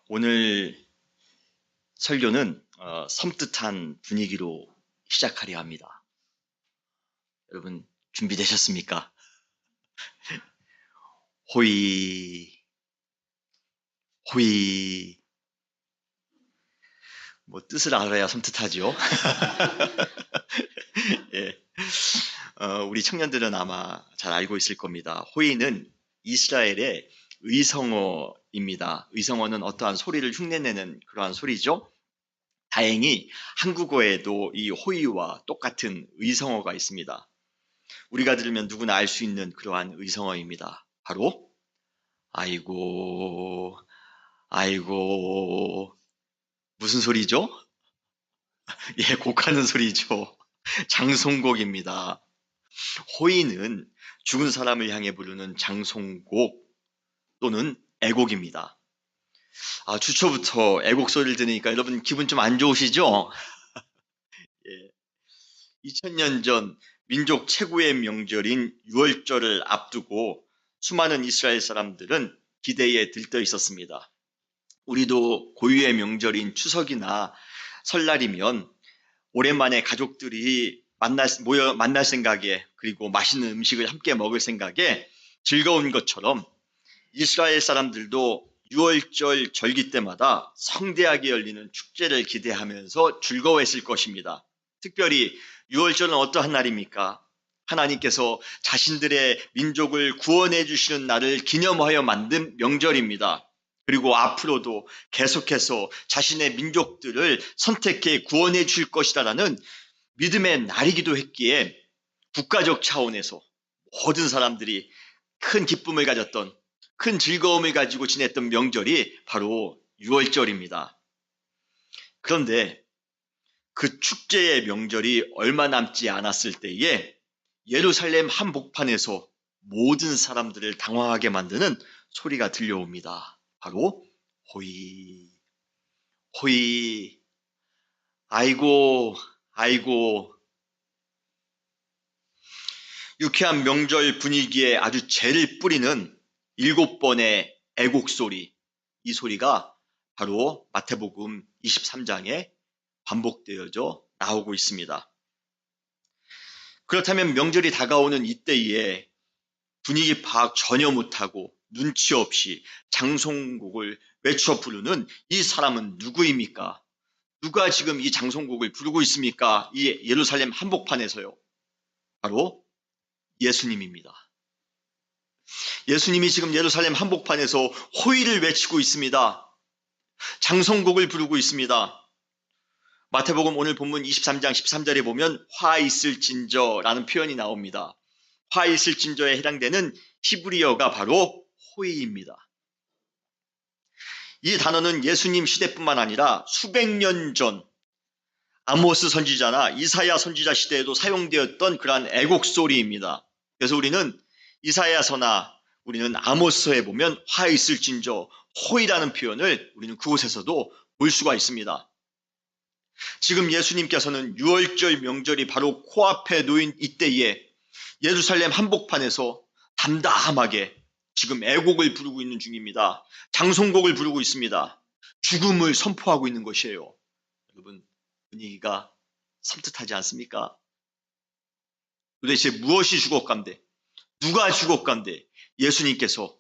오늘 설교는 섬뜩한 분위기로 시작하려 합니다. 여러분 준비되셨습니까? 호이 호이. 뭐 뜻을 알아야 섬뜩하죠. 예. 우리 청년들은 아마 잘 알고 있을 겁니다. 호이는 이스라엘의 의성어입니다. 의성어는 어떠한 소리를 흉내내는 그러한 소리죠. 다행히 한국어에도 이 호이와 똑같은 의성어가 있습니다. 우리가 들으면 누구나 알 수 있는 그러한 의성어입니다. 바로 아이고, 아이고. 무슨 소리죠? 예, 곡하는 소리죠. 장송곡입니다. 호이는 죽은 사람을 향해 부르는 장송곡 또는 애곡입니다. 주초부터 애곡 소리를 들으니까 여러분 기분 좀 안 좋으시죠? 예. 2000년 전 민족 최고의 명절인 유월절을 앞두고 수많은 이스라엘 사람들은 기대에 들떠 있었습니다. 우리도 고유의 명절인 추석이나 설날이면 오랜만에 가족들이 만날 생각에, 그리고 맛있는 음식을 함께 먹을 생각에 즐거운 것처럼 이스라엘 사람들도 유월절 절기 때마다 성대하게 열리는 축제를 기대하면서 즐거워했을 것입니다. 특별히 유월절은 어떠한 날입니까? 하나님께서 자신들의 민족을 구원해 주시는 날을 기념하여 만든 명절입니다. 그리고 앞으로도 계속해서 자신의 민족들을 선택해 구원해 줄 것이라는 믿음의 날이기도 했기에 국가적 차원에서 모든 사람들이 큰 기쁨을 가졌던, 큰 즐거움을 가지고 지냈던 명절이 바로 유월절입니다. 그런데 그 축제의 명절이 얼마 남지 않았을 때에 예루살렘 한복판에서 모든 사람들을 당황하게 만드는 소리가 들려옵니다. 바로 호이, 호이, 아이고, 아이고. 유쾌한 명절 분위기에 아주 재를 뿌리는 7번의 애곡 소리, 이 소리가 바로 마태복음 23장에 반복되어져 나오고 있습니다. 그렇다면 명절이 다가오는 이때에 분위기 파악 전혀 못하고 눈치 없이 장송곡을 외쳐 부르는 이 사람은 누구입니까? 누가 지금 이 장송곡을 부르고 있습니까? 이 예루살렘 한복판에서요. 바로 예수님입니다. 예수님이 지금 예루살렘 한복판에서 호의를 외치고 있습니다. 장송곡을 부르고 있습니다. 마태복음 오늘 본문 23장 13절에 보면 화 있을진저라는 표현이 나옵니다. 화 있을진저에 해당되는 히브리어가 바로 호의입니다. 이 단어는 예수님 시대뿐만 아니라 수백 년 전 아모스 선지자나 이사야 선지자 시대에도 사용되었던 그러한 애곡소리입니다. 그래서 우리는 이사야서나 우리는 아모스서에 보면 화 있을진저 호이라는 표현을 우리는 그곳에서도 볼 수가 있습니다. 지금 예수님께서는 유월절 명절이 바로 코앞에 놓인 이때에 예루살렘 한복판에서 담담하게 지금 애곡을 부르고 있는 중입니다. 장송곡을 부르고 있습니다. 죽음을 선포하고 있는 것이에요. 여러분, 분위기가 섬뜩하지 않습니까? 도대체 무엇이 죽었간데, 누가 죽었간데 예수님께서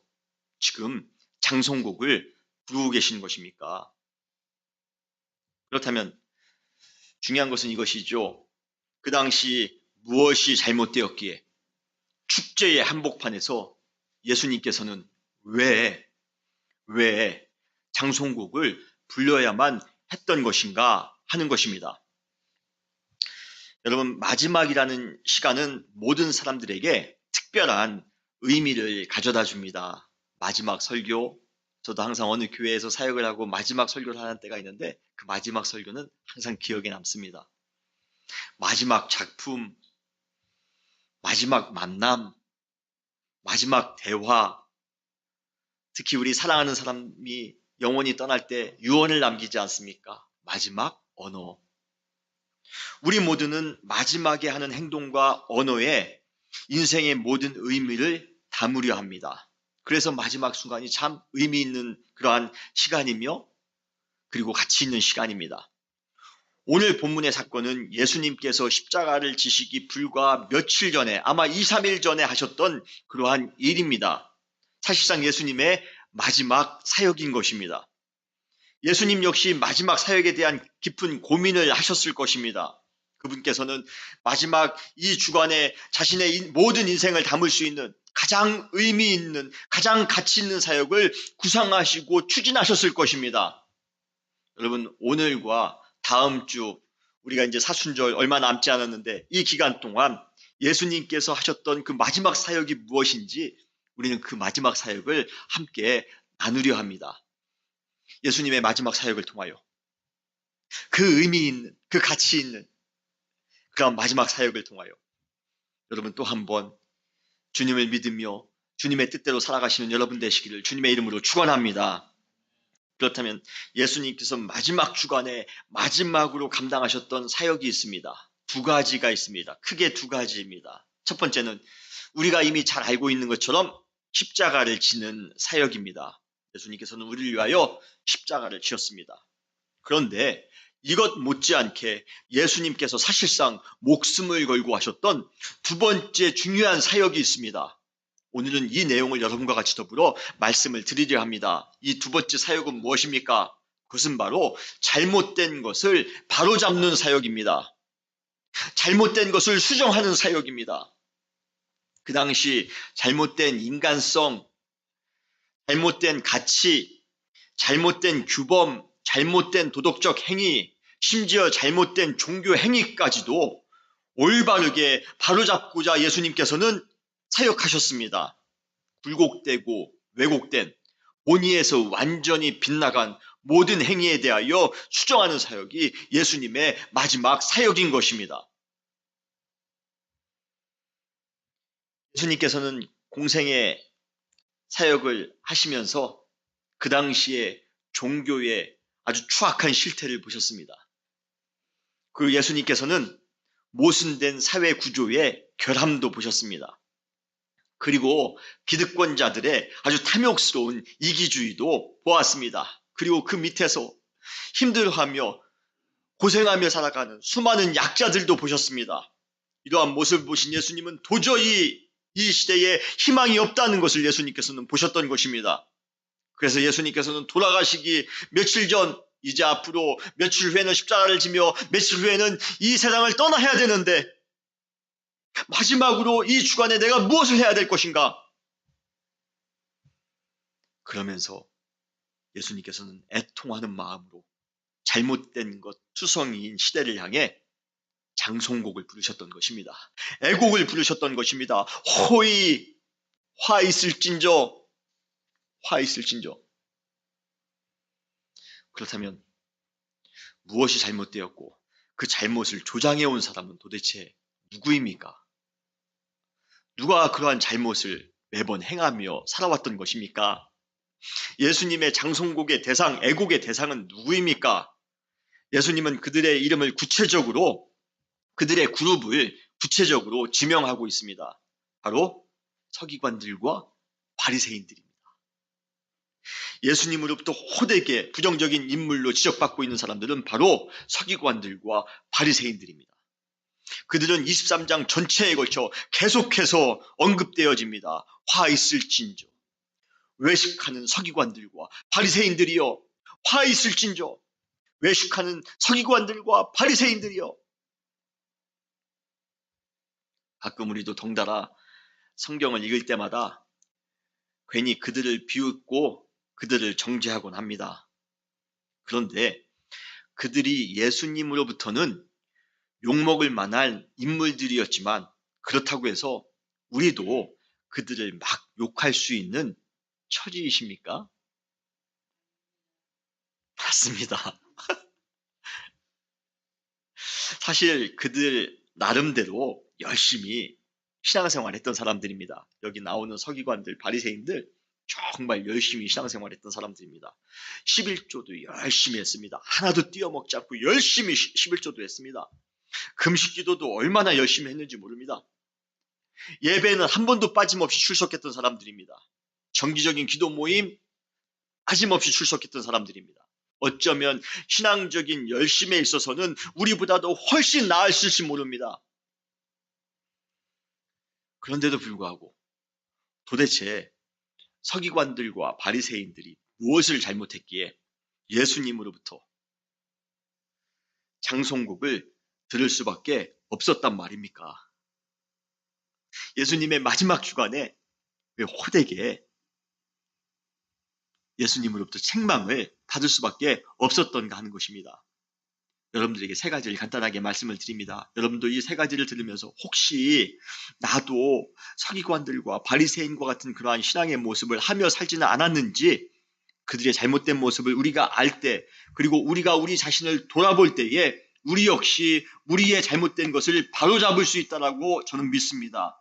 지금 장송곡을 부르고 계시는 것입니까? 그렇다면 중요한 것은 이것이죠. 그 당시 무엇이 잘못되었기에 축제의 한복판에서 예수님께서는 왜 장송곡을 불러야만 했던 것인가 하는 것입니다. 여러분, 마지막이라는 시간은 모든 사람들에게 특별한 의미를 가져다 줍니다. 마지막 설교, 저도 항상 어느 교회에서 사역을 하고 마지막 설교를 하는 때가 있는데 그 마지막 설교는 항상 기억에 남습니다. 마지막 작품, 마지막 만남, 마지막 대화, 특히 우리 사랑하는 사람이 영원히 떠날 때 유언을 남기지 않습니까? 마지막 언어. 우리 모두는 마지막에 하는 행동과 언어에 인생의 모든 의미를 담으려 합니다. 그래서 마지막 순간이 참 의미 있는 그러한 시간이며 그리고 가치 있는 시간입니다. 오늘 본문의 사건은 예수님께서 십자가를 지시기 불과 며칠 전에, 아마 2, 3일 전에 하셨던 그러한 일입니다. 사실상 예수님의 마지막 사역인 것입니다. 예수님 역시 마지막 사역에 대한 깊은 고민을 하셨을 것입니다. 그분께서는 마지막 이 주간에 자신의 모든 인생을 담을 수 있는 가장 의미 있는, 가장 가치 있는 사역을 구상하시고 추진하셨을 것입니다. 여러분, 오늘과 다음 주, 우리가 이제 사순절 얼마 남지 않았는데 이 기간 동안 예수님께서 하셨던 그 마지막 사역이 무엇인지 우리는 그 마지막 사역을 함께 나누려 합니다. 예수님의 마지막 사역을 통하여 그 의미 있는, 그 가치 있는 그런 마지막 사역을 통하여 여러분 또 한번 주님을 믿으며 주님의 뜻대로 살아가시는 여러분 되시기를 주님의 이름으로 축원합니다. 그렇다면 예수님께서 마지막 주간에 마지막으로 감당하셨던 사역이 있습니다. 두 가지가 있습니다. 크게 두 가지입니다. 첫 번째는 우리가 이미 잘 알고 있는 것처럼 십자가를 지는 사역입니다. 예수님께서는 우리를 위하여 십자가를 지었습니다. 그런데 이것 못지않게 예수님께서 사실상 목숨을 걸고 하셨던 두 번째 중요한 사역이 있습니다. 오늘은 이 내용을 여러분과 같이 더불어 말씀을 드리려 합니다. 이 두 번째 사역은 무엇입니까? 그것은 바로 잘못된 것을 바로잡는 사역입니다. 잘못된 것을 수정하는 사역입니다. 그 당시 잘못된 인간성, 잘못된 가치, 잘못된 규범, 잘못된 도덕적 행위, 심지어 잘못된 종교 행위까지도 올바르게 바로잡고자 예수님께서는 사역하셨습니다. 굴곡되고 왜곡된 본의에서 완전히 빗나간 모든 행위에 대하여 수정하는 사역이 예수님의 마지막 사역인 것입니다. 예수님께서는 공생의 사역을 하시면서 그 당시에 종교의 아주 추악한 실태를 보셨습니다. 그리고 예수님께서는 모순된 사회 구조의 결함도 보셨습니다. 그리고 기득권자들의 아주 탐욕스러운 이기주의도 보았습니다. 그리고 그 밑에서 힘들어하며 고생하며 살아가는 수많은 약자들도 보셨습니다. 이러한 모습을 보신 예수님은 도저히 이 시대에 희망이 없다는 것을 예수님께서는 보셨던 것입니다. 그래서 예수님께서는 돌아가시기 며칠 전, 이제 앞으로 며칠 후에는 십자가를 지며 며칠 후에는 이 세상을 떠나야 되는데 마지막으로 이 주간에 내가 무엇을 해야 될 것인가? 그러면서 예수님께서는 애통하는 마음으로 잘못된 것 투성이인 시대를 향해 장송곡을 부르셨던 것입니다. 애곡을 부르셨던 것입니다. 호의 화 있을진저, 화 있을진저. 그렇다면 무엇이 잘못되었고 그 잘못을 조장해온 사람은 도대체 누구입니까? 누가 그러한 잘못을 매번 행하며 살아왔던 것입니까? 예수님의 장송곡의 대상, 애곡의 대상은 누구입니까? 예수님은 그들의 이름을 구체적으로, 그들의 그룹을 구체적으로 지명하고 있습니다. 바로 서기관들과 바리새인들입니다. 예수님으로부터 호되게 부정적인 인물로 지적받고 있는 사람들은 바로 서기관들과 바리새인들입니다. 그들은 23장 전체에 걸쳐 계속해서 언급되어집니다. 화 있을진저, 외식하는 서기관들과 바리새인들이여, 화 있을진저, 외식하는 서기관들과 바리새인들이여. 가끔 우리도 덩달아 성경을 읽을 때마다 괜히 그들을 비웃고 그들을 정죄하곤 합니다. 그런데 그들이 예수님으로부터는 욕먹을 만한 인물들이었지만 그렇다고 해서 우리도 그들을 막 욕할 수 있는 처지이십니까? 맞습니다. 사실 그들 나름대로 열심히 신앙생활했던 사람들입니다. 여기 나오는 서기관들, 바리새인들 정말 열심히 신앙생활했던 사람들입니다. 11조도 열심히 했습니다. 하나도 띄어먹지 않고 열심히 11조도 했습니다. 금식 기도도 얼마나 열심히 했는지 모릅니다. 예배는 한 번도 빠짐없이 출석했던 사람들입니다. 정기적인 기도 모임 빠짐없이 출석했던 사람들입니다. 어쩌면 신앙적인 열심에 있어서는 우리보다도 훨씬 나았을지 모릅니다. 그런데도 불구하고 도대체 서기관들과 바리새인들이 무엇을 잘못했기에 예수님으로부터 장송곡을 들을 수밖에 없었단 말입니까? 예수님의 마지막 주간에 왜 호되게 예수님으로부터 책망을 받을 수밖에 없었던가 하는 것입니다. 여러분들에게 세 가지를 간단하게 말씀을 드립니다. 여러분도 이 세 가지를 들으면서 혹시 나도 서기관들과 바리새인과 같은 그러한 신앙의 모습을 하며 살지는 않았는지, 그들의 잘못된 모습을 우리가 알 때, 그리고 우리가 우리 자신을 돌아볼 때에 우리 역시 우리의 잘못된 것을 바로잡을 수 있다라고 저는 믿습니다.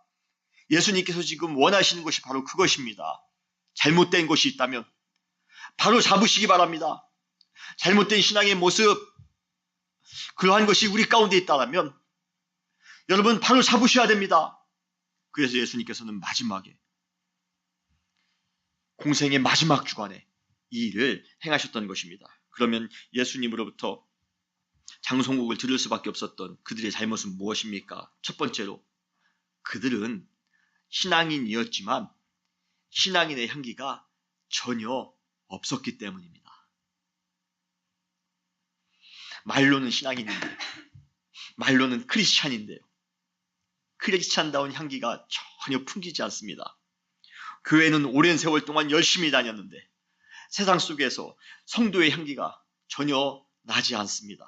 예수님께서 지금 원하시는 것이 바로 그것입니다. 잘못된 것이 있다면 바로 잡으시기 바랍니다. 잘못된 신앙의 모습, 그러한 것이 우리 가운데 있다면 여러분 바로 잡으셔야 됩니다. 그래서 예수님께서는 마지막에, 공생의 마지막 주간에 이 일을 행하셨던 것입니다. 그러면 예수님으로부터 장송곡을 들을 수밖에 없었던 그들의 잘못은 무엇입니까? 첫 번째로, 그들은 신앙인이었지만 신앙인의 향기가 전혀 없었기 때문입니다. 말로는 신앙인인데, 말로는 크리스찬인데요, 크리스찬다운 향기가 전혀 풍기지 않습니다. 교회는 오랜 세월 동안 열심히 다녔는데 세상 속에서 성도의 향기가 전혀 나지 않습니다.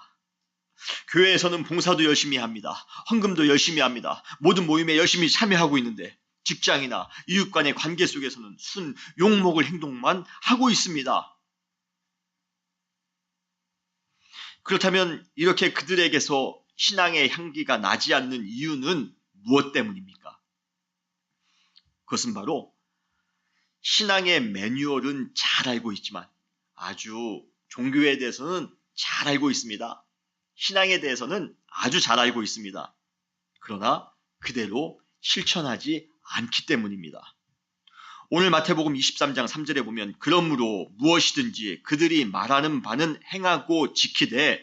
교회에서는 봉사도 열심히 합니다. 헌금도 열심히 합니다. 모든 모임에 열심히 참여하고 있는데 직장이나 이웃 간의 관계 속에서는 순 욕먹을 행동만 하고 있습니다. 그렇다면 이렇게 그들에게서 신앙의 향기가 나지 않는 이유는 무엇 때문입니까? 그것은 바로 신앙의 매뉴얼은 잘 알고 있지만 아주 종교에 대해서는 잘 알고 있습니다. 신앙에 대해서는 아주 잘 알고 있습니다. 그러나 그대로 실천하지 않기 때문입니다. 오늘 마태복음 23장 3절에 보면, 그러므로 무엇이든지 그들이 말하는 바는 행하고 지키되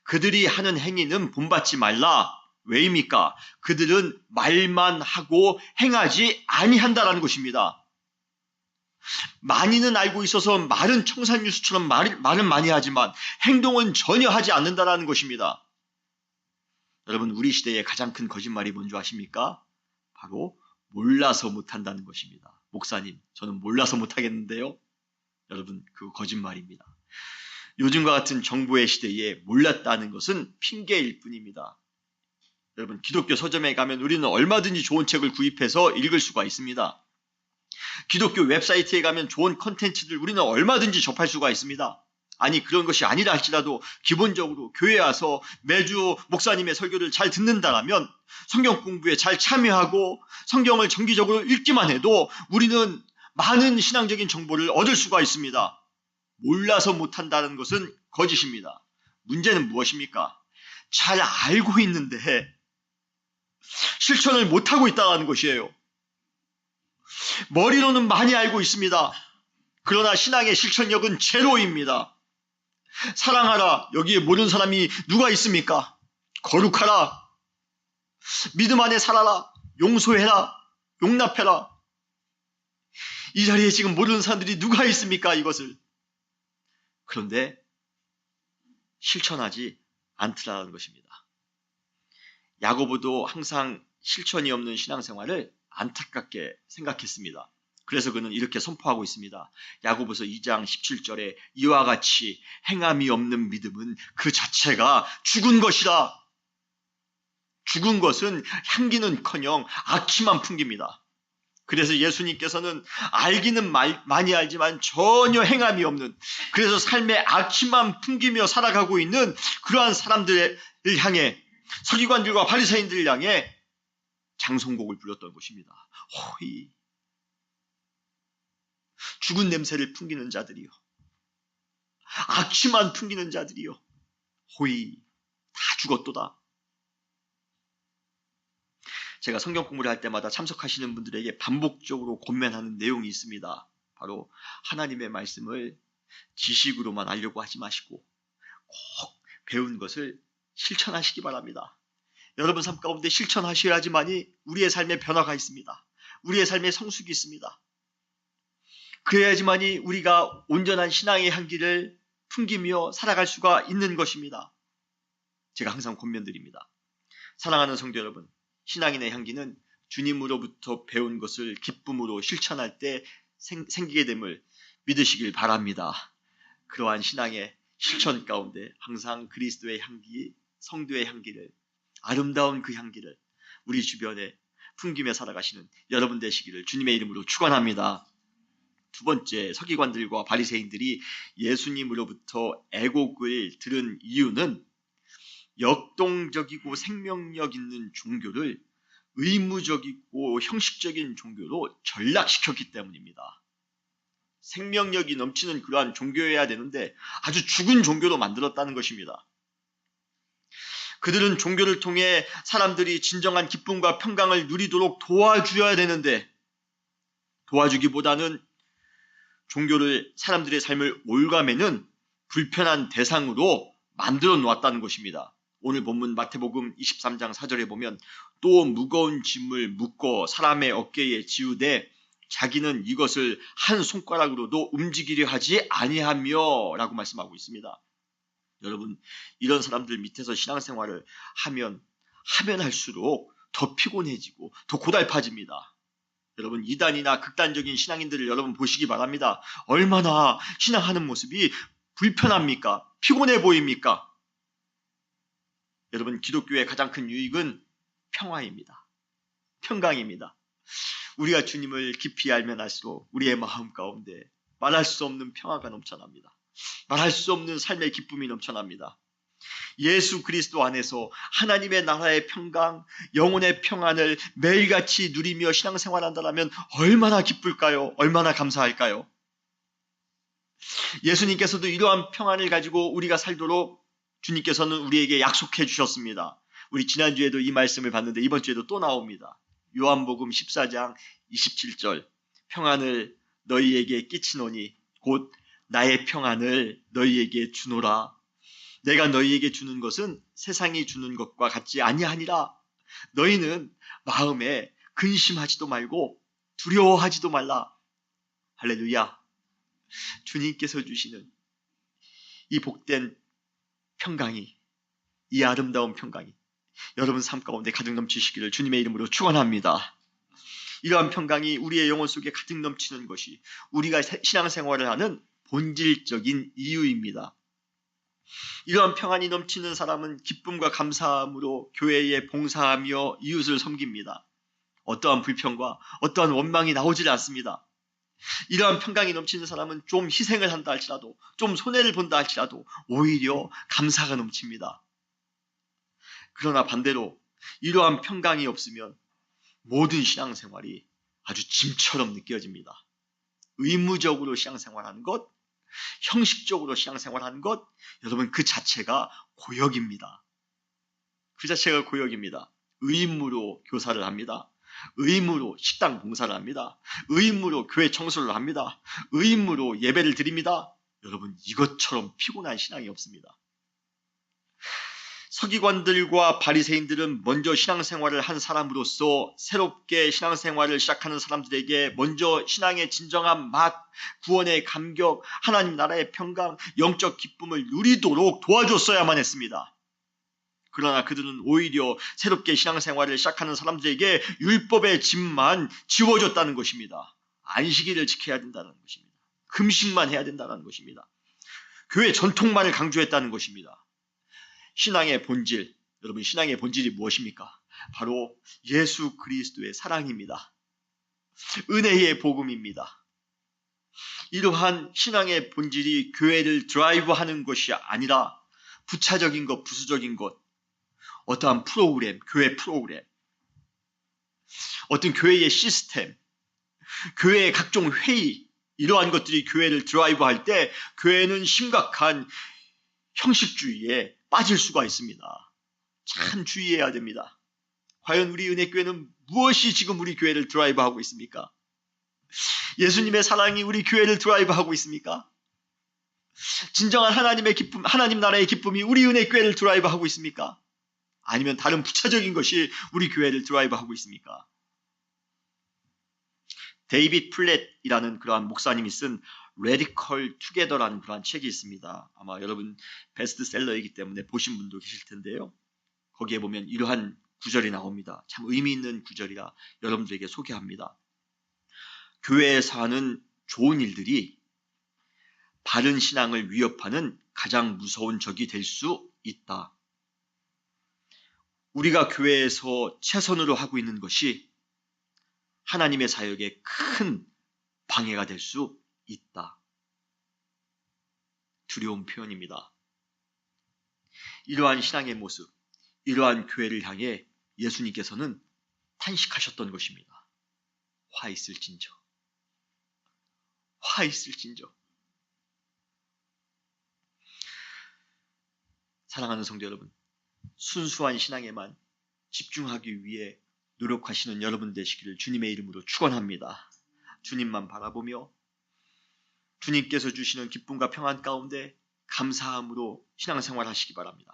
그들이 하는 행위는 본받지 말라. 왜입니까? 그들은 말만 하고 행하지 아니한다라는 것입니다. 많이는 알고 있어서 말은 청산유수처럼 말은 많이 하지만 행동은 전혀 하지 않는다라는 것입니다. 여러분, 우리 시대의 가장 큰 거짓말이 뭔지 아십니까? 바로 몰라서 못한다는 것입니다. 목사님, 저는 몰라서 못하겠는데요. 여러분, 그거 거짓말입니다. 요즘과 같은 정보의 시대에 몰랐다는 것은 핑계일 뿐입니다. 여러분, 기독교 서점에 가면 우리는 얼마든지 좋은 책을 구입해서 읽을 수가 있습니다. 기독교 웹사이트에 가면 좋은 컨텐츠들 우리는 얼마든지 접할 수가 있습니다. 아니, 그런 것이 아니라 할지라도 기본적으로 교회에 와서 매주 목사님의 설교를 잘 듣는다라면, 성경 공부에 잘 참여하고 성경을 정기적으로 읽기만 해도 우리는 많은 신앙적인 정보를 얻을 수가 있습니다. 몰라서 못한다는 것은 거짓입니다. 문제는 무엇입니까? 잘 알고 있는데 실천을 못하고 있다는 것이에요. 머리로는 많이 알고 있습니다. 그러나 신앙의 실천력은 제로입니다. 사랑하라, 여기에 모르는 사람이 누가 있습니까? 거룩하라, 믿음 안에 살아라, 용서해라, 용납해라. 이 자리에 지금 모르는 사람들이 누가 있습니까? 이것을. 그런데 실천하지 않더라는 것입니다. 야고보도 항상 실천이 없는 신앙생활을 안타깝게 생각했습니다. 그래서 그는 이렇게 선포하고 있습니다. 야고보서 2장 17절에 이와 같이 행함이 없는 믿음은 그 자체가 죽은 것이라. 죽은 것은 향기는커녕 악취만 풍깁니다. 그래서 예수님께서는 알기는 많이 알지만 전혀 행함이 없는, 그래서 삶의 악취만 풍기며 살아가고 있는 그러한 사람들을 향해, 서기관들과 바리새인들을 향해 장송곡을 불렀던 것입니다. 호이, 죽은 냄새를 풍기는 자들이요, 악취만 풍기는 자들이요, 호이, 다 죽었도다. 제가 성경 공부를 할 때마다 참석하시는 분들에게 반복적으로 권면하는 내용이 있습니다. 바로 하나님의 말씀을 지식으로만 알려고 하지 마시고 꼭 배운 것을 실천하시기 바랍니다. 여러분 삶 가운데 실천하셔야지만이 우리의 삶에 변화가 있습니다. 우리의 삶에 성숙이 있습니다. 그래야지만이 우리가 온전한 신앙의 향기를 풍기며 살아갈 수가 있는 것입니다. 제가 항상 권면드립니다. 사랑하는 성도 여러분, 신앙인의 향기는 주님으로부터 배운 것을 기쁨으로 실천할 때 생기게 됨을 믿으시길 바랍니다. 그러한 신앙의 실천 가운데 항상 그리스도의 향기, 성도의 향기를, 아름다운 그 향기를 우리 주변에 풍기며 살아가시는 여러분 되시기를 주님의 이름으로 축원합니다. 두 번째, 서기관들과 바리새인들이 예수님으로부터 애곡을 들은 이유는 역동적이고 생명력 있는 종교를 의무적이고 형식적인 종교로 전락시켰기 때문입니다. 생명력이 넘치는 그러한 종교여야 되는데 아주 죽은 종교로 만들었다는 것입니다. 그들은 종교를 통해 사람들이 진정한 기쁨과 평강을 누리도록 도와줘야 되는데 도와주기보다는 종교를 사람들의 삶을 올가매는 불편한 대상으로 만들어 놓았다는 것입니다. 오늘 본문 마태복음 23장 4절에 보면 또 무거운 짐을 묶어 사람의 어깨에 지우되 자기는 이것을 한 손가락으로도 움직이려 하지 아니하며 라고 말씀하고 있습니다. 여러분, 이런 사람들 밑에서 신앙생활을 하면 할수록 더 피곤해지고 더 고달파집니다. 여러분, 이단이나 극단적인 신앙인들을 여러분 보시기 바랍니다. 얼마나 신앙하는 모습이 불편합니까? 피곤해 보입니까? 여러분, 기독교의 가장 큰 유익은 평화입니다. 평강입니다. 우리가 주님을 깊이 알면 알수록 우리의 마음 가운데 말할 수 없는 평화가 넘쳐납니다. 말할 수 없는 삶의 기쁨이 넘쳐납니다. 예수 그리스도 안에서 하나님의 나라의 평강, 영혼의 평안을 매일같이 누리며 신앙생활한다면 얼마나 기쁠까요? 얼마나 감사할까요? 예수님께서도 이러한 평안을 가지고 우리가 살도록 주님께서는 우리에게 약속해 주셨습니다. 우리 지난주에도 이 말씀을 봤는데 이번 주에도 또 나옵니다. 요한복음 14장 27절 평안을 너희에게 끼치노니 곧 나의 평안을 너희에게 주노라. 내가 너희에게 주는 것은 세상이 주는 것과 같지 아니하니라. 너희는 마음에 근심하지도 말고 두려워하지도 말라. 할렐루야. 주님께서 주시는 이 복된 평강이, 이 아름다운 평강이 여러분 삶 가운데 가득 넘치시기를 주님의 이름으로 축원합니다. 이러한 평강이 우리의 영혼 속에 가득 넘치는 것이 우리가 신앙생활을 하는 본질적인 이유입니다. 이러한 평안이 넘치는 사람은 기쁨과 감사함으로 교회에 봉사하며 이웃을 섬깁니다. 어떠한 불평과 어떠한 원망이 나오질 않습니다. 이러한 평강이 넘치는 사람은 좀 희생을 한다 할지라도, 좀 손해를 본다 할지라도 오히려 감사가 넘칩니다. 그러나 반대로 이러한 평강이 없으면 모든 신앙생활이 아주 짐처럼 느껴집니다. 의무적으로 신앙생활하는 것, 형식적으로 신앙생활하는 것, 여러분 그 자체가 고역입니다. 그 자체가 고역입니다. 의무로 교사를 합니다. 의무로 식당 봉사를 합니다. 의무로 교회 청소를 합니다. 의무로 예배를 드립니다. 여러분 이것처럼 피곤한 신앙이 없습니다. 서기관들과 바리새인들은 먼저 신앙생활을 한 사람으로서 새롭게 신앙생활을 시작하는 사람들에게 먼저 신앙의 진정한 맛, 구원의 감격, 하나님 나라의 평강, 영적 기쁨을 누리도록 도와줬어야만 했습니다. 그러나 그들은 오히려 새롭게 신앙생활을 시작하는 사람들에게 율법의 짐만 지워줬다는 것입니다. 안식일을 지켜야 된다는 것입니다. 금식만 해야 된다는 것입니다. 교회 전통만을 강조했다는 것입니다. 신앙의 본질, 여러분 신앙의 본질이 무엇입니까? 바로 예수 그리스도의 사랑입니다. 은혜의 복음입니다. 이러한 신앙의 본질이 교회를 드라이브하는 것이 아니라 부차적인 것, 부수적인 것, 어떠한 프로그램, 교회 프로그램, 어떤 교회의 시스템, 교회의 각종 회의, 이러한 것들이 교회를 드라이브할 때 교회는 심각한 형식주의에 빠질 수가 있습니다. 참 주의해야 됩니다. 과연 우리 은혜교회는 무엇이 지금 우리 교회를 드라이브하고 있습니까? 예수님의 사랑이 우리 교회를 드라이브하고 있습니까? 진정한 하나님의 기쁨, 하나님 나라의 기쁨이 우리 은혜교회를 드라이브하고 있습니까? 아니면 다른 부차적인 것이 우리 교회를 드라이브하고 있습니까? 데이빗 플랫이라는 그러한 목사님이 쓴 Radical Together라는 그러한 책이 있습니다. 아마 여러분 베스트셀러이기 때문에 보신 분도 계실 텐데요. 거기에 보면 이러한 구절이 나옵니다. 참 의미 있는 구절이라 여러분들에게 소개합니다. 교회에서 하는 좋은 일들이 바른 신앙을 위협하는 가장 무서운 적이 될 수 있다. 우리가 교회에서 최선으로 하고 있는 것이 하나님의 사역에 큰 방해가 될 수 있다. 두려운 표현입니다. 이러한 신앙의 모습, 이러한 교회를 향해 예수님께서는 탄식하셨던 것입니다. 화 있을진저. 화 있을진저. 사랑하는 성도 여러분, 순수한 신앙에만 집중하기 위해 노력하시는 여러분 되시기를 주님의 이름으로 축원합니다. 주님만 바라보며 주님께서 주시는 기쁨과 평안 가운데 감사함으로 신앙생활 하시기 바랍니다.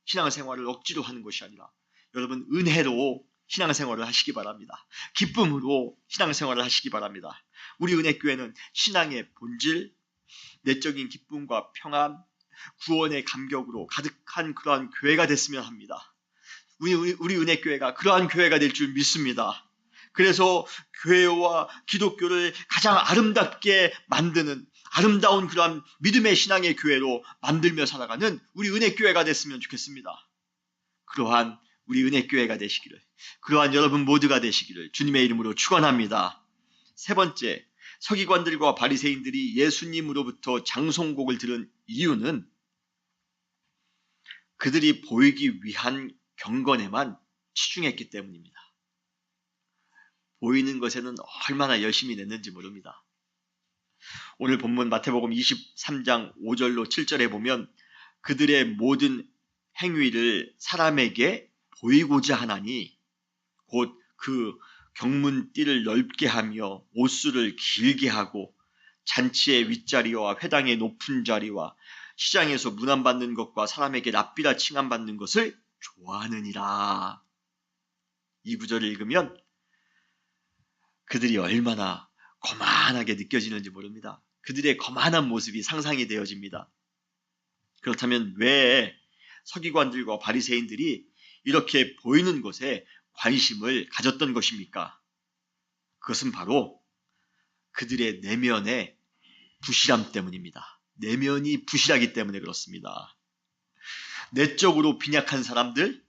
신앙생활을 억지로 하는 것이 아니라 여러분 은혜로 신앙생활을 하시기 바랍니다. 기쁨으로 신앙생활을 하시기 바랍니다. 우리 은혜교회는 신앙의 본질, 내적인 기쁨과 평안, 구원의 감격으로 가득한 그러한 교회가 됐으면 합니다. 우리 은혜교회가 그러한 교회가 될 줄 믿습니다. 그래서 교회와 기독교를 가장 아름답게 만드는 아름다운 그러한 믿음의 신앙의 교회로 만들며 살아가는 우리 은혜교회가 됐으면 좋겠습니다. 그러한 우리 은혜교회가 되시기를, 그러한 여러분 모두가 되시기를 주님의 이름으로 축원합니다. 세 번째, 서기관들과 바리새인들이 예수님으로부터 장송곡을 들은 이유는 그들이 보이기 위한 경건에만 치중했기 때문입니다. 보이는 것에는 얼마나 열심히 냈는지 모릅니다. 오늘 본문 마태복음 23장 5절로 7절에 보면 그들의 모든 행위를 사람에게 보이고자 하나니 곧 그 경문띠를 넓게 하며 옷수를 길게 하고 잔치의 윗자리와 회당의 높은 자리와 시장에서 문안받는 것과 사람에게 랍비라 칭함받는 것을 좋아하느니라. 이 구절을 읽으면 그들이 얼마나 거만하게 느껴지는지 모릅니다. 그들의 거만한 모습이 상상이 되어집니다. 그렇다면 왜 서기관들과 바리새인들이 이렇게 보이는 것에 관심을 가졌던 것입니까? 그것은 바로 그들의 내면의 부실함 때문입니다. 내면이 부실하기 때문에 그렇습니다. 내적으로 빈약한 사람들,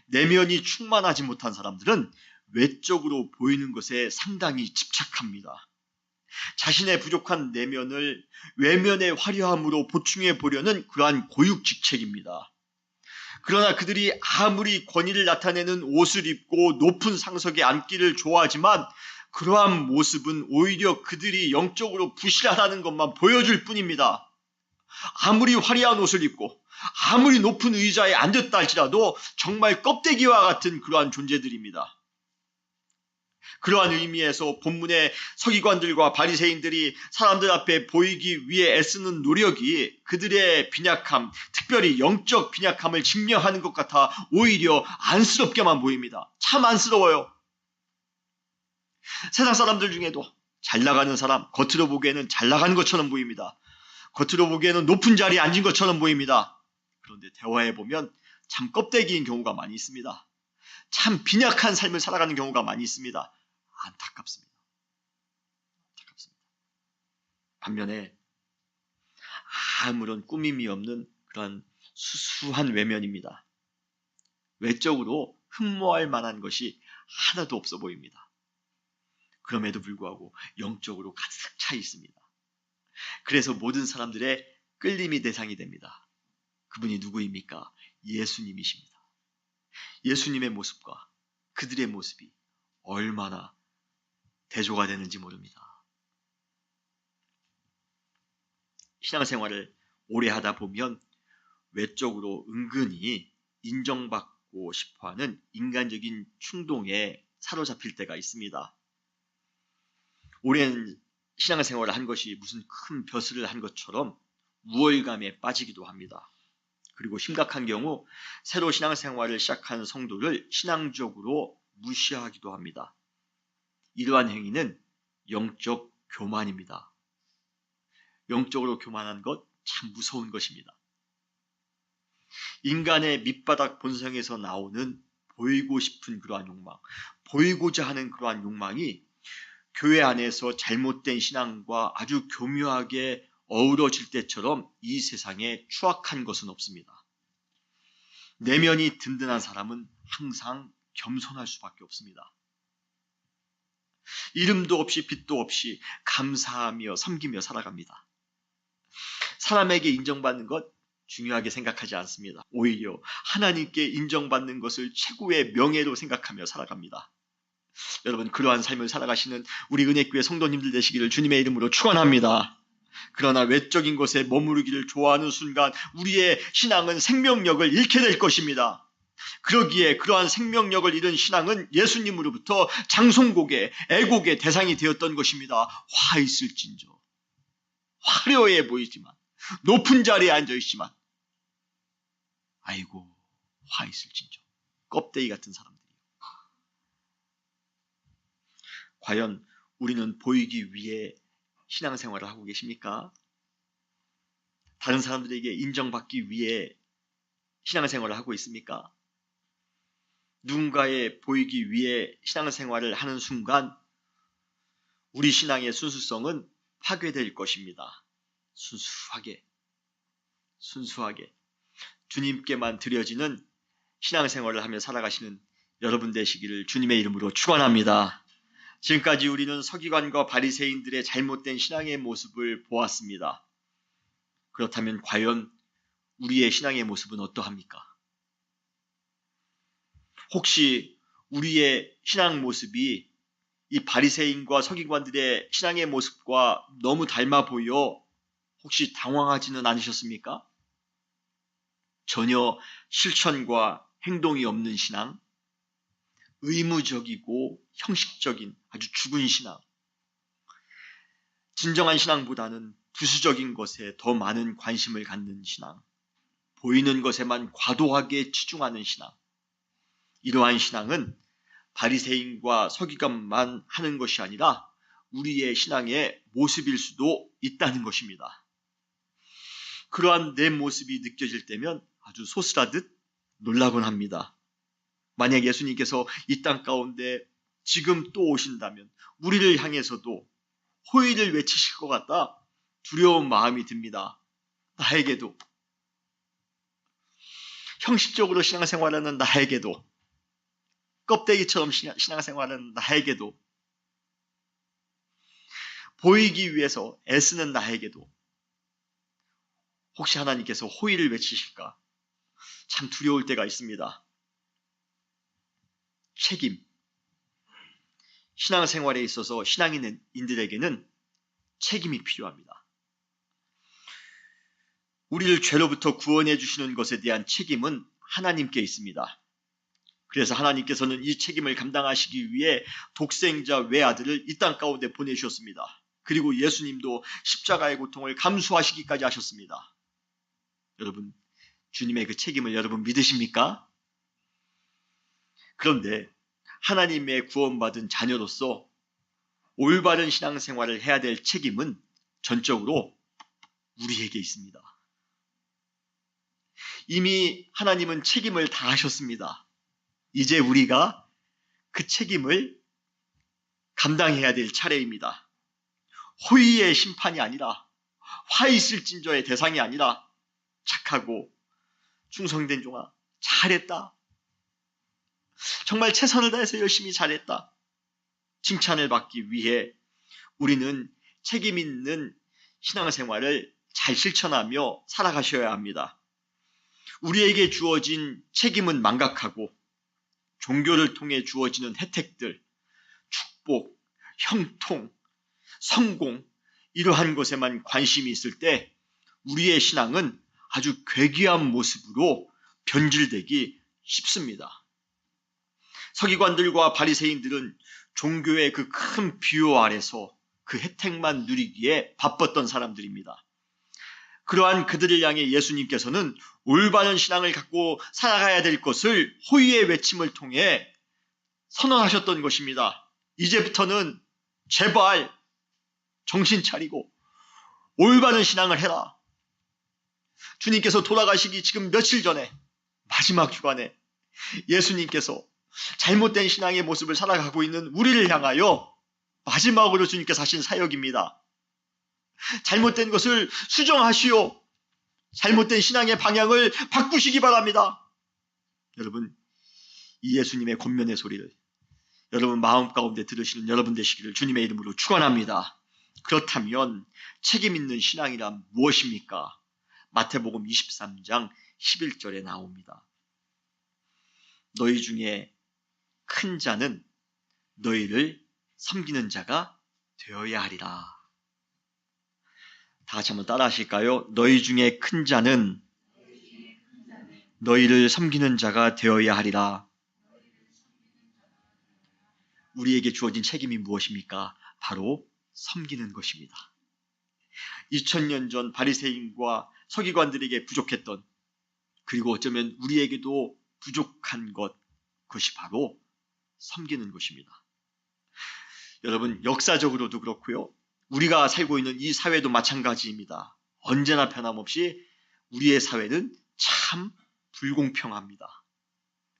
내면이 충만하지 못한 사람들은 외적으로 보이는 것에 상당히 집착합니다. 자신의 부족한 내면을 외면의 화려함으로 보충해 보려는 그러한 고육직책입니다. 그러나 그들이 아무리 권위를 나타내는 옷을 입고 높은 상석에 앉기를 좋아하지만 그러한 모습은 오히려 그들이 영적으로 부실하다는 것만 보여줄 뿐입니다. 아무리 화려한 옷을 입고 아무리 높은 의자에 앉았다 할지라도 정말 껍데기와 같은 그러한 존재들입니다. 그러한 의미에서 본문의 서기관들과 바리새인들이 사람들 앞에 보이기 위해 애쓰는 노력이 그들의 빈약함, 특별히 영적 빈약함을 증명하는 것 같아 오히려 안쓰럽게만 보입니다. 참 안쓰러워요. 세상 사람들 중에도 잘 나가는 사람, 겉으로 보기에는 잘 나가는 것처럼 보입니다. 겉으로 보기에는 높은 자리에 앉은 것처럼 보입니다. 그런데 대화해보면 참 껍데기인 경우가 많이 있습니다. 참 빈약한 삶을 살아가는 경우가 많이 있습니다. 안타깝습니다. 반면에 아무런 꾸밈이 없는 그런 수수한 외면입니다. 외적으로 흠모할 만한 것이 하나도 없어 보입니다. 그럼에도 불구하고 영적으로 가득 차 있습니다. 그래서 모든 사람들의 끌림이 대상이 됩니다. 그분이 누구입니까? 예수님이십니다. 예수님의 모습과 그들의 모습이 얼마나 대조가 되는지 모릅니다. 신앙생활을 오래 하다 보면 외적으로 은근히 인정받고 싶어하는 인간적인 충동에 사로잡힐 때가 있습니다. 오랜 신앙생활을 한 것이 무슨 큰 벼슬을 한 것처럼 우월감에 빠지기도 합니다. 그리고 심각한 경우 새로 신앙생활을 시작한 성도를 신앙적으로 무시하기도 합니다. 이러한 행위는 영적 교만입니다. 영적으로 교만한 것 참 무서운 것입니다. 인간의 밑바닥 본성에서 나오는 보이고 싶은 그러한 욕망, 보이고자 하는 그러한 욕망이 교회 안에서 잘못된 신앙과 아주 교묘하게 어우러질 때처럼 이 세상에 추악한 것은 없습니다. 내면이 든든한 사람은 항상 겸손할 수밖에 없습니다. 이름도 없이 빛도 없이 감사하며 섬기며 살아갑니다. 사람에게 인정받는 것 중요하게 생각하지 않습니다. 오히려 하나님께 인정받는 것을 최고의 명예로 생각하며 살아갑니다. 여러분, 그러한 삶을 살아가시는 우리 은혜교회 성도님들 되시기를 주님의 이름으로 축원합니다. 그러나 외적인 것에 머무르기를 좋아하는 순간 우리의 신앙은 생명력을 잃게 될 것입니다. 그러기에 그러한 생명력을 잃은 신앙은 예수님으로부터 장송곡의 애곡의 대상이 되었던 것입니다. 화 있을진저, 화려해 보이지만, 높은 자리에 앉아있지만 아이고 화 있을진저, 껍데기 같은 사람들이요. 과연 우리는 보이기 위해 신앙생활을 하고 계십니까? 다른 사람들에게 인정받기 위해 신앙생활을 하고 있습니까? 누군가에 보이기 위해 신앙생활을 하는 순간 우리 신앙의 순수성은 파괴될 것입니다. 순수하게 주님께만 드려지는 신앙생활을 하며 살아가시는 여러분 되시기를 주님의 이름으로 축원합니다. 지금까지 우리는 서기관과 바리새인들의 잘못된 신앙의 모습을 보았습니다. 그렇다면 과연 우리의 신앙의 모습은 어떠합니까? 혹시 우리의 신앙 모습이 이 바리새인과 서기관들의 신앙의 모습과 너무 닮아 보여 혹시 당황하지는 않으셨습니까? 전혀 실천과 행동이 없는 신앙, 의무적이고 형식적인 아주 죽은 신앙, 진정한 신앙보다는 부수적인 것에 더 많은 관심을 갖는 신앙, 보이는 것에만 과도하게 치중하는 신앙, 이러한 신앙은 바리새인과 서기관만 하는 것이 아니라 우리의 신앙의 모습일 수도 있다는 것입니다. 그러한 내 모습이 느껴질 때면 아주 소스라듯 놀라곤 합니다. 만약 예수님께서 이 땅 가운데 지금 또 오신다면 우리를 향해서도 호의를 외치실 것 같다 두려운 마음이 듭니다. 나에게도, 형식적으로 신앙생활하는 나에게도, 껍데기처럼 신앙생활하는 나에게도, 보이기 위해서 애쓰는 나에게도 혹시 하나님께서 호의를 외치실까 참 두려울 때가 있습니다. 책임, 신앙생활에 있어서 신앙인들에게는 책임이 필요합니다. 우리를 죄로부터 구원해 주시는 것에 대한 책임은 하나님께 있습니다. 그래서 하나님께서는 이 책임을 감당하시기 위해 독생자 외아들을 이 땅 가운데 보내주셨습니다. 그리고 예수님도 십자가의 고통을 감수하시기까지 하셨습니다. 여러분, 주님의 그 책임을 여러분 믿으십니까? 그런데 하나님의 구원받은 자녀로서 올바른 신앙생활을 해야 될 책임은 전적으로 우리에게 있습니다. 이미 하나님은 책임을 다 하셨습니다. 이제 우리가 그 책임을 감당해야 될 차례입니다. 호의의 심판이 아니라, 화 있을진저의 대상이 아니라, 착하고 충성된 종아 잘했다, 정말 최선을 다해서 열심히 잘했다, 칭찬을 받기 위해 우리는 책임 있는 신앙생활을 잘 실천하며 살아가셔야 합니다. 우리에게 주어진 책임은 망각하고 종교를 통해 주어지는 혜택들, 축복, 형통, 성공, 이러한 것에만 관심이 있을 때 우리의 신앙은 아주 괴기한 모습으로 변질되기 쉽습니다. 서기관들과 바리새인들은 종교의 그 큰 비호 아래서 그 혜택만 누리기에 바빴던 사람들입니다. 그러한 그들을 향해 예수님께서는 올바른 신앙을 갖고 살아가야 될 것을 호의의 외침을 통해 선언하셨던 것입니다. 이제부터는 제발 정신 차리고 올바른 신앙을 해라. 주님께서 돌아가시기 지금 며칠 전에 마지막 주간에 예수님께서 잘못된 신앙의 모습을 살아가고 있는 우리를 향하여 마지막으로 주님께서 하신 사역입니다. 잘못된 것을 수정하시오. 잘못된 신앙의 방향을 바꾸시기 바랍니다. 여러분, 이 예수님의 권면의 소리를 여러분 마음 가운데 들으시는 여러분 되시기를 주님의 이름으로 축원합니다. 그렇다면 책임 있는 신앙이란 무엇입니까? 마태복음 23장 11절에 나옵니다. 너희 중에 큰 자는 너희를 섬기는 자가 되어야 하리라. 다 같이 한번 따라 하실까요? 너희 중에 큰 자는 너희를 섬기는 자가 되어야 하리라. 우리에게 주어진 책임이 무엇입니까? 바로 섬기는 것입니다. 2000년 전 바리새인과 서기관들에게 부족했던, 그리고 어쩌면 우리에게도 부족한 그것이 바로 섬기는 것입니다. 여러분, 역사적으로도 그렇고요. 우리가 살고 있는 이 사회도 마찬가지입니다. 언제나 변함없이 우리의 사회는 참 불공평합니다.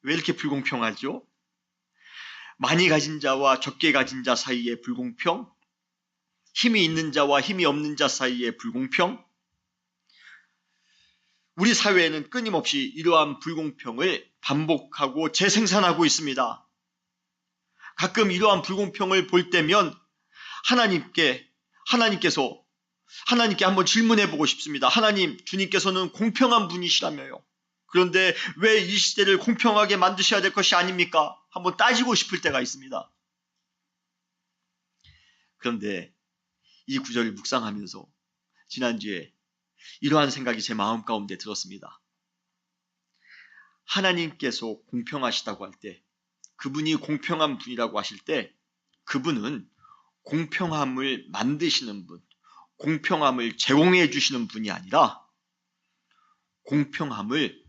왜 이렇게 불공평하죠? 많이 가진 자와 적게 가진 자 사이의 불공평, 힘이 있는 자와 힘이 없는 자 사이의 불공평, 우리 사회에는 끊임없이 이러한 불공평을 반복하고 재생산하고 있습니다. 가끔 이러한 불공평을 볼 때면 하나님께 한번 질문해 보고 싶습니다. 하나님, 주님께서는 공평한 분이시라며요. 그런데 왜 이 시대를 공평하게 만드셔야 될 것이 아닙니까? 한번 따지고 싶을 때가 있습니다. 그런데 이 구절을 묵상하면서 지난주에 이러한 생각이 제 마음 가운데 들었습니다. 하나님께서 공평하시다고 할 때, 그분이 공평한 분이라고 하실 때, 그분은 공평함을 만드시는 분, 공평함을 제공해 주시는 분이 아니라 공평함을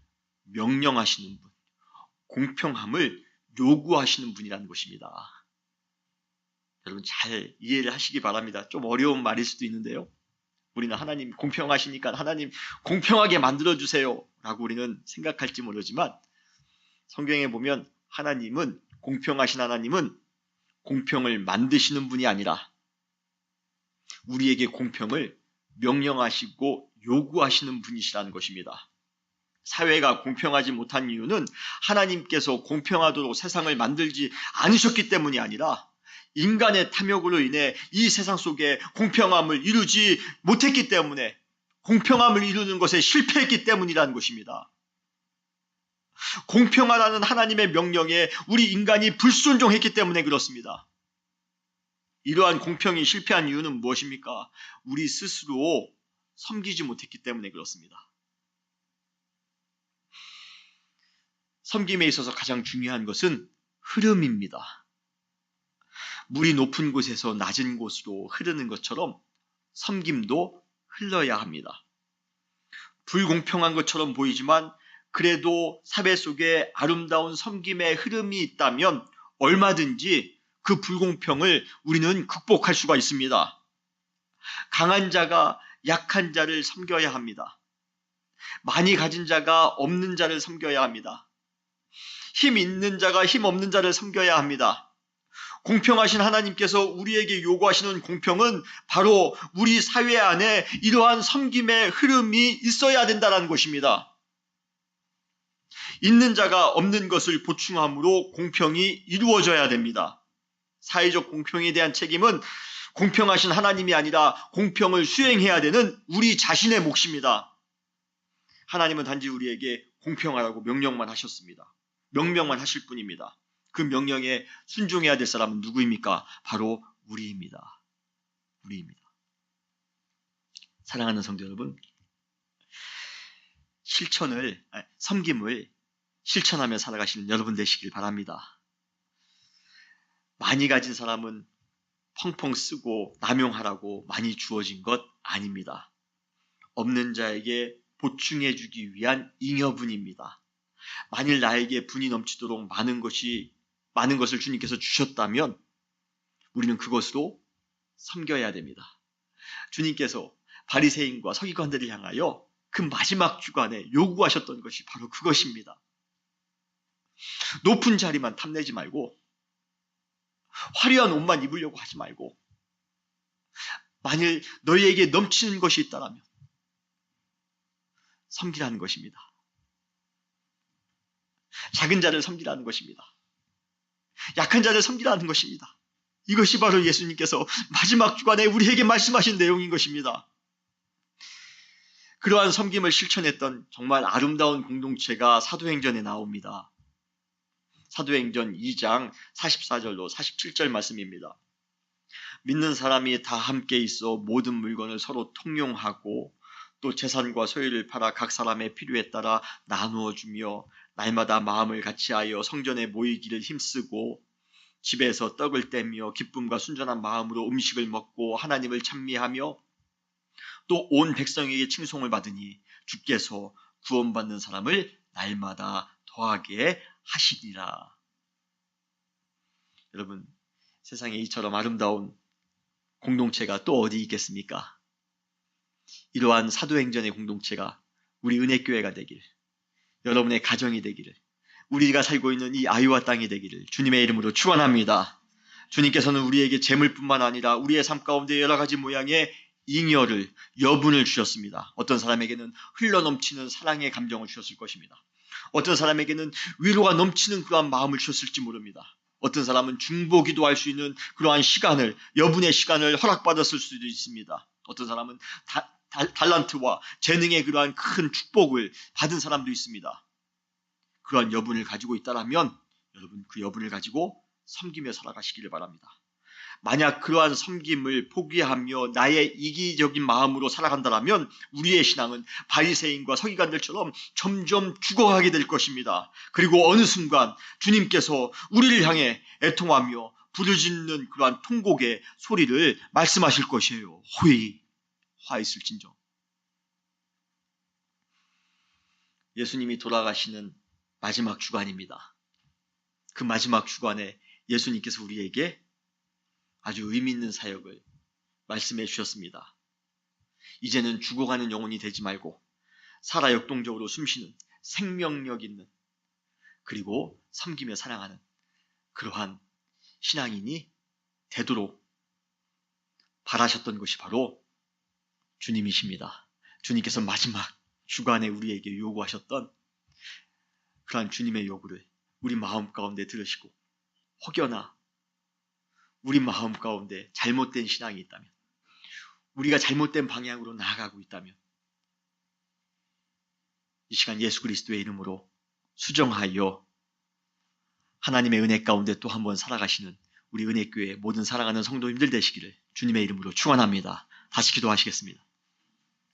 명령하시는 분, 공평함을 요구하시는 분이라는 것입니다. 여러분 잘 이해를 하시기 바랍니다. 좀 어려운 말일 수도 있는데요. 우리는 하나님 공평하시니까 하나님 공평하게 만들어주세요 라고 우리는 생각할지 모르지만, 성경에 보면 하나님은, 공평하신 하나님은 공평을 만드시는 분이 아니라 우리에게 공평을 명령하시고 요구하시는 분이시라는 것입니다. 사회가 공평하지 못한 이유는 하나님께서 공평하도록 세상을 만들지 않으셨기 때문이 아니라 인간의 탐욕으로 인해 이 세상 속에 공평함을 이루지 못했기 때문에, 공평함을 이루는 것에 실패했기 때문이라는 것입니다. 공평하라는 하나님의 명령에 우리 인간이 불순종했기 때문에 그렇습니다. 이러한 공평이 실패한 이유는 무엇입니까? 우리 스스로 섬기지 못했기 때문에 그렇습니다. 섬김에 있어서 가장 중요한 것은 흐름입니다. 물이 높은 곳에서 낮은 곳으로 흐르는 것처럼 섬김도 흘러야 합니다. 불공평한 것처럼 보이지만 그래도 사회 속에 아름다운 섬김의 흐름이 있다면 얼마든지 그 불공평을 우리는 극복할 수가 있습니다. 강한 자가 약한 자를 섬겨야 합니다. 많이 가진 자가 없는 자를 섬겨야 합니다. 힘 있는 자가 힘 없는 자를 섬겨야 합니다. 공평하신 하나님께서 우리에게 요구하시는 공평은 바로 우리 사회 안에 이러한 섬김의 흐름이 있어야 된다는 것입니다. 있는 자가 없는 것을 보충함으로 공평이 이루어져야 됩니다. 사회적 공평에 대한 책임은 공평하신 하나님이 아니라 공평을 수행해야 되는 우리 자신의 몫입니다. 하나님은 단지 우리에게 공평하라고 명령만 하셨습니다. 명령만 하실 뿐입니다. 그 명령에 순종해야 될 사람은 누구입니까? 바로 우리입니다. 우리입니다. 사랑하는 성도 여러분, 섬김을 실천하며 살아가시는 여러분 되시길 바랍니다. 많이 가진 사람은 펑펑 쓰고 남용하라고 많이 주어진 것 아닙니다. 없는 자에게 보충해 주기 위한 잉여분입니다. 만일 나에게 분이 넘치도록 많은 것을 주님께서 주셨다면 우리는 그것으로 섬겨야 됩니다. 주님께서 바리새인과 서기관들을 향하여 그 마지막 주간에 요구하셨던 것이 바로 그것입니다. 높은 자리만 탐내지 말고 화려한 옷만 입으려고 하지 말고 만일 너희에게 넘치는 것이 있다면 섬기라는 것입니다. 작은 자를 섬기라는 것입니다. 약한 자를 섬기라는 것입니다. 이것이 바로 예수님께서 마지막 주간에 우리에게 말씀하신 내용인 것입니다. 그러한 섬김을 실천했던 정말 아름다운 공동체가 사도행전에 나옵니다. 사도행전 2장 44절로 47절 말씀입니다. 믿는 사람이 다 함께 있어 모든 물건을 서로 통용하고 또 재산과 소유를 팔아 각 사람의 필요에 따라 나누어 주며 날마다 마음을 같이하여 성전에 모이기를 힘쓰고 집에서 떡을 떼며 기쁨과 순전한 마음으로 음식을 먹고 하나님을 찬미하며 또 온 백성에게 칭송을 받으니 주께서 구원받는 사람을 날마다 더하게 하시리라. 여러분, 세상에 이처럼 아름다운 공동체가 또 어디 있겠습니까? 이러한 사도행전의 공동체가 우리 은혜교회가 되길, 여러분의 가정이 되기를, 우리가 살고 있는 이 아이와 땅이 되기를 주님의 이름으로 축원합니다. 주님께서는 우리에게 재물뿐만 아니라 우리의 삶 가운데 여러 가지 모양의 잉여를, 여분을 주셨습니다. 어떤 사람에게는 흘러넘치는 사랑의 감정을 주셨을 것입니다. 어떤 사람에게는 위로가 넘치는 그러한 마음을 주셨을지 모릅니다. 어떤 사람은 중보기도 할 수 있는 그러한 시간을, 여분의 시간을 허락받았을 수도 있습니다. 어떤 사람은 달란트와 재능의 그러한 큰 축복을 받은 사람도 있습니다. 그러한 여분을 가지고 있다면 여러분 그 여분을 가지고 섬기며 살아가시기를 바랍니다. 만약 그러한 섬김을 포기하며 나의 이기적인 마음으로 살아간다면 우리의 신앙은 바리새인과 서기관들처럼 점점 죽어가게 될 것입니다. 그리고 어느 순간 주님께서 우리를 향해 애통하며 부르짖는 그러한 통곡의 소리를 말씀하실 것이에요. 호의, 화 있을진정. 예수님이 돌아가시는 마지막 주간입니다. 그 마지막 주간에 예수님께서 우리에게 아주 의미 있는 사역을 말씀해 주셨습니다. 이제는 죽어가는 영혼이 되지 말고 살아 역동적으로 숨쉬는 생명력 있는 그리고 섬기며 사랑하는 그러한 신앙인이 되도록 바라셨던 것이 바로 주님이십니다. 주님께서 마지막 주간에 우리에게 요구하셨던 그러한 주님의 요구를 우리 마음 가운데 들으시고 혹여나 우리 마음 가운데 잘못된 신앙이 있다면, 우리가 잘못된 방향으로 나아가고 있다면 이 시간 예수 그리스도의 이름으로 수정하여 하나님의 은혜 가운데 또 한번 살아가시는 우리 은혜교회 모든 사랑하는 성도님들 되시기를 주님의 이름으로 축원합니다. 다시 기도하시겠습니다.